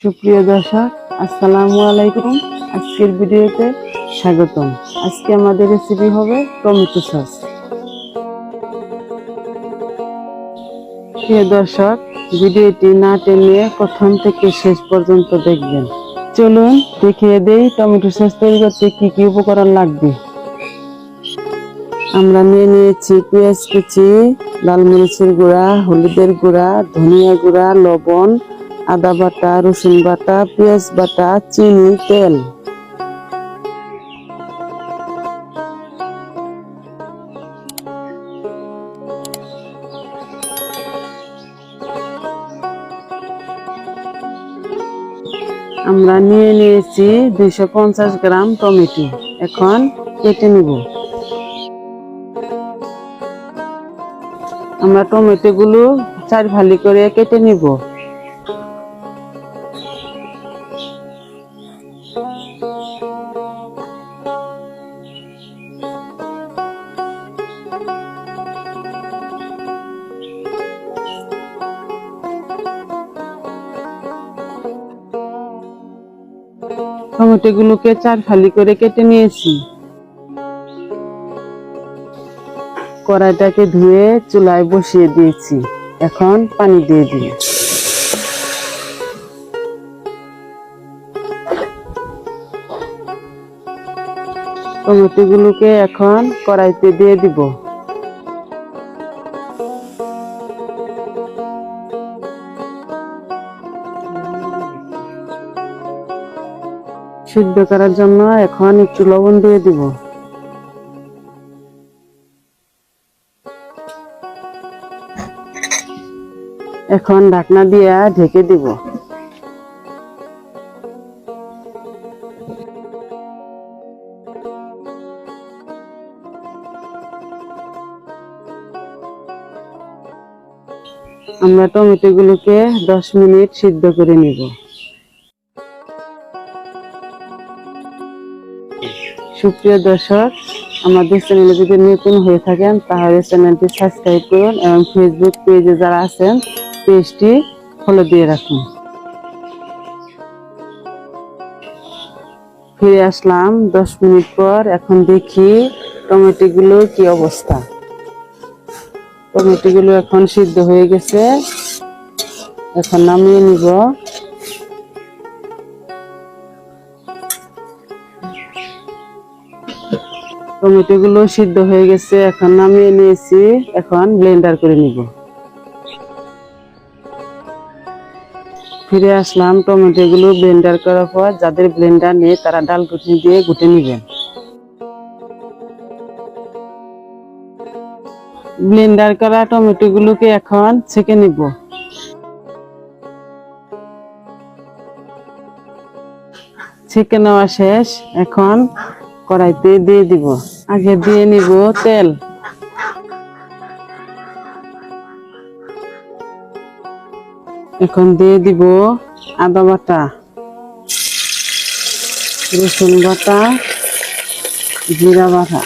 সুপ্রিয় দর্শক, আসসালামু আলাইকুম। আজকের ভিডিওতে স্বাগতম। আজকে আমাদের রেসিপি হবে টমেটো সস। প্রিয় দর্শক, ভিডিওটি না টেনে প্রথম থেকে শেষ পর্যন্ত দেখবেন। চলুন দেখিয়ে দেই টমেটো সস তৈরি করতে কি কি উপকরণ লাগবে। আমরা নিয়ে নিয়েছি পেঁয়াজ কুচি, লাল মরিচের গুঁড়া, হলুদের গুঁড়া, ধনিয়া গুঁড়া, লবণ, আদা বাটা, রসুন বাটা, পেঁয়াজ বাটা, চিনি, তেল। আমরা নিয়ে নিয়েছি 250 গ্রাম টমেটো। এখন কেটে নিব। আমরা টমেটো গুলো 4 ফালি করে কেটে নিব। টমেটো গুলোকে 4 ফালি করে কেটে নিয়েছি। কড়াইটাকে ধুয়ে চুলায় বসিয়ে দিয়েছি। এখন পানি দিয়ে দিই। টমেটো গুলোকে এখন কড়াইতে দিয়ে দিব। সিদ্ধ করার জন্য এখন একটু লবণ দিয়ে দিব। এখন ঢাকনা দিয়ে ঢেকে দিব। আমরা টমেটো গুলোকে 10 মিনিট সিদ্ধ করে নিব। সুপ্রিয় দর্শক, আমাদের চ্যানেলে যদি নতুন হয়ে থাকেন তাহলে চ্যানেলটি সাবস্ক্রাইব করুন এবং ফেসবুক পেজে যারা আছেন পেজটি ফলো দিয়ে রাখুন। ফিরে আসলাম 10 মিনিট পর। এখন দেখি টমেটো গুলো কি অবস্থা। টমেটো গুলো এখন সিদ্ধ হয়ে গেছে। এখন নামিয়ে নিব। টমেটো গুলো সিদ্ধ হয়ে গেছে, এখন নামিয়ে নিয়েছি। এখন ব্লেন্ডার করে নিব। ফিরে আসলাম। টমেটো গুলো ব্লেন্ডার করার পর যাদের ব্লেন্ডার নেই তারা ডালঘুটনি দিয়ে ঘুটে নেবেন। ব্লেন্ডার করা টমেটো গুলোকে এখন ছেঁকে নিব। ছেঁকে নেওয়া শেষ। এখন কড়াইতে দিয়ে দিব। আগে দিয়ে নিব তেল। এখন দিয়ে দিব আদা বাটা, রসুন বাটা, জিরা বাটা।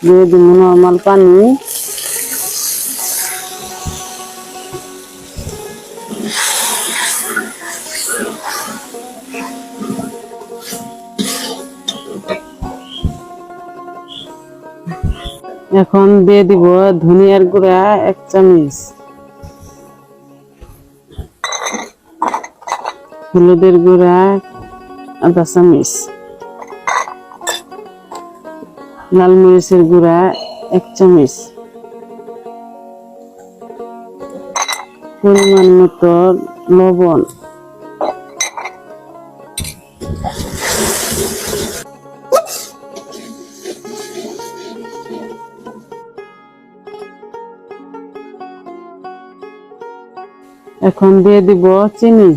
দিয়ে দিব নরমাল পানি। এখন দিয়ে দিব ধনিয়ার গুঁড়া 1 চামচ, হলুদের গুঁড়া আধা চামচ, লাল মরিচের গুঁড়া 1 চামচ, পরিমাণ মতো লবণ। এখন দিয়ে দিব চিনি।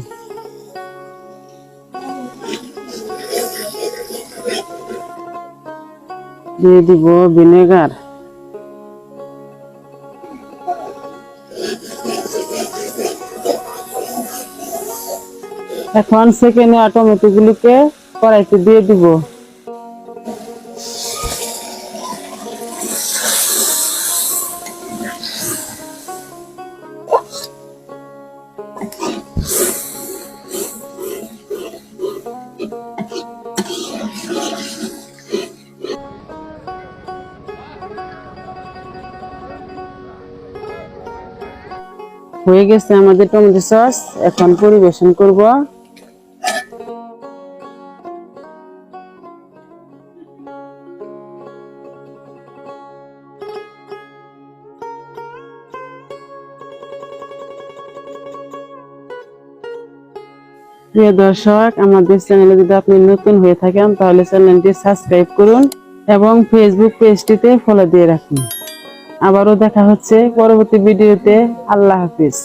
দিয়ে দিব ভিনেগার। এখন সেকেন্ডে টমেটো গুলিকে কড়াইতে দিয়ে দিব। হয়ে গেছে আমাদের টমেটো সস, এখন পরিবেশন করব। প্রিয় দর্শক, আমাদের চ্যানেলে যদি আপনি নতুন হয়ে থাকেন তাহলে চ্যানেলটি সাবস্ক্রাইব করুন এবং ফেসবুক পেজটিতে ফলো দিয়ে রাখুন। আবারও দেখা হচ্ছে পরবর্তী ভিডিওতে। আল্লাহ হাফিজ।